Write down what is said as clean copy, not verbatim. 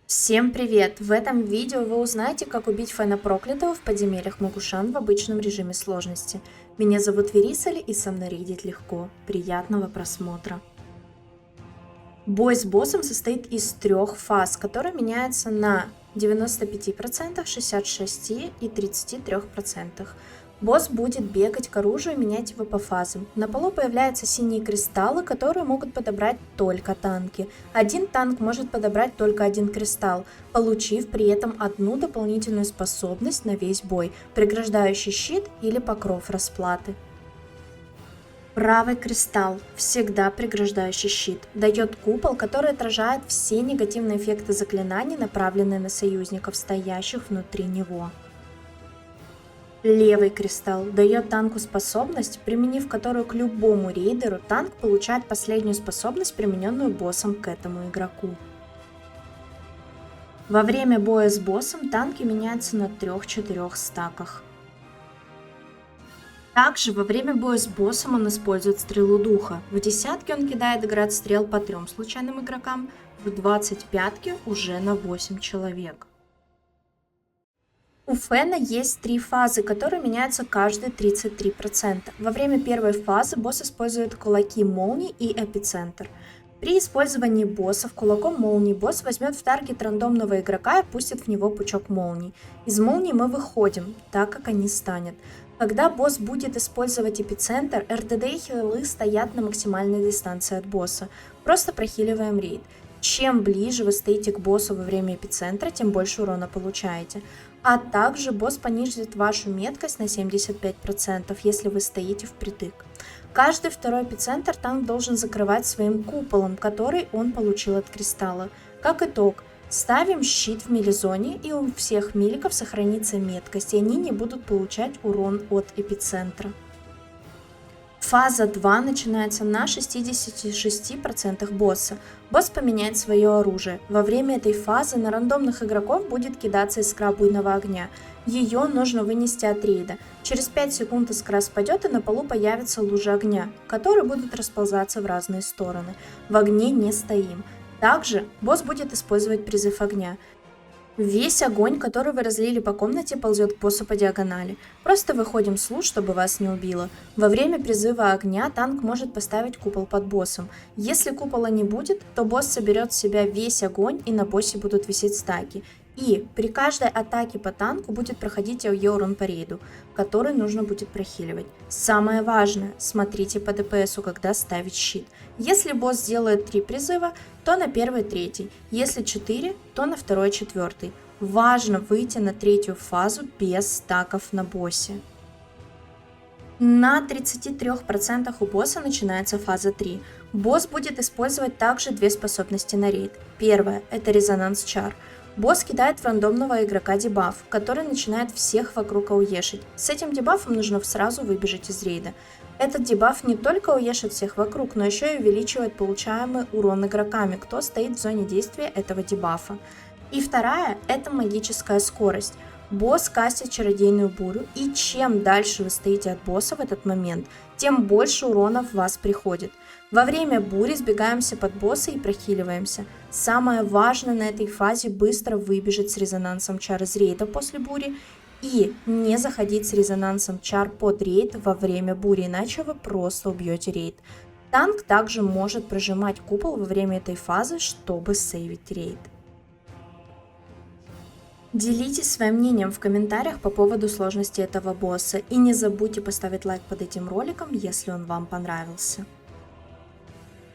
Всем привет! В этом видео вы узнаете, как убить Фена Проклятого в подземельях Могушан в обычном режиме сложности. Меня зовут Верисаль, и со мной рейдить легко. Приятного просмотра! Бой с боссом состоит из трех фаз, которые меняются на 95%, 66% и 33%. Босс будет бегать к оружию и менять его по фазам. На полу появляются синие кристаллы, которые могут подобрать только танки. Один танк может подобрать только один кристалл, получив при этом одну дополнительную способность на весь бой, преграждающий щит или покров расплаты. Правый кристалл, всегда преграждающий щит, дает купол, который отражает все негативные эффекты заклинаний, направленные на союзников, стоящих внутри него. Левый кристалл дает танку способность, применив которую к любому рейдеру, танк получает последнюю способность, примененную боссом к этому игроку. Во время боя с боссом танки меняются на 3-4 стаках. Также во время боя с боссом он использует стрелу духа. В десятке он кидает град стрел по 3 случайным игрокам, в 25-ке уже на 8 человек. У Фена есть 3 фазы, которые меняются каждые 33%. Во время первой фазы босс использует кулаки молний и эпицентр. При использовании боссов кулаком молнии босс возьмет в таргет рандомного игрока и пустит в него пучок молний. Из молний мы выходим, так как они станет. Когда босс будет использовать эпицентр, РДД и хилы стоят на максимальной дистанции от босса. Просто прохиливаем рейд. Чем ближе вы стоите к боссу во время эпицентра, тем больше урона получаете. А также босс понизит вашу меткость на 75%, если вы стоите впритык. Каждый второй эпицентр танк должен закрывать своим куполом, который он получил от кристалла. Как итог, ставим щит в милизоне, и у всех миликов сохранится меткость, и они не будут получать урон от эпицентра. Фаза 2 начинается на 66% босса. Босс поменяет свое оружие. Во время этой фазы на рандомных игроков будет кидаться искра буйного огня. Ее нужно вынести от рейда. Через 5 секунд искра спадет, и на полу появится лужа огня, которые будут расползаться в разные стороны. В огне не стоим. Также босс будет использовать призыв огня. Весь огонь, который вы разлили по комнате, ползет к боссу по диагонали. Просто выходим с луж, чтобы вас не убило. Во время призыва огня танк может поставить купол под боссом. Если купола не будет, то босс соберет в себя весь огонь, и на боссе будут висеть стаки. И при каждой атаке по танку будет проходить АОЕ урон по рейду, который нужно будет прохиливать. Самое важное, смотрите по ДПСу, когда ставить щит. Если босс сделает 3 призыва, то на 1-3, если 4, то на 2-4. Важно выйти на 3-ю фазу без стаков на боссе. На 33% у босса начинается фаза 3. Босс будет использовать также 2 способности на рейд. Первая – это резонанс чар. Босс кидает в рандомного игрока дебаф, который начинает всех вокруг ауешить. С этим дебафом нужно сразу выбежать из рейда. Этот дебаф не только ауешит всех вокруг, но еще и увеличивает получаемый урон игроками, кто стоит в зоне действия этого дебафа. И вторая – это магическая скорость. Босс кастит чародейную бурю, и чем дальше вы стоите от босса в этот момент, тем больше урона в вас приходит. Во время бури сбегаемся под босса и прохиливаемся. Самое важное на этой фазе быстро выбежать с резонансом чар из рейда после бури и не заходить с резонансом чар под рейд во время бури, иначе вы просто убьете рейд. Танк также может прожимать купол во время этой фазы, чтобы сейвить рейд. Делитесь своим мнением в комментариях по поводу сложности этого босса и не забудьте поставить лайк под этим роликом, если он вам понравился.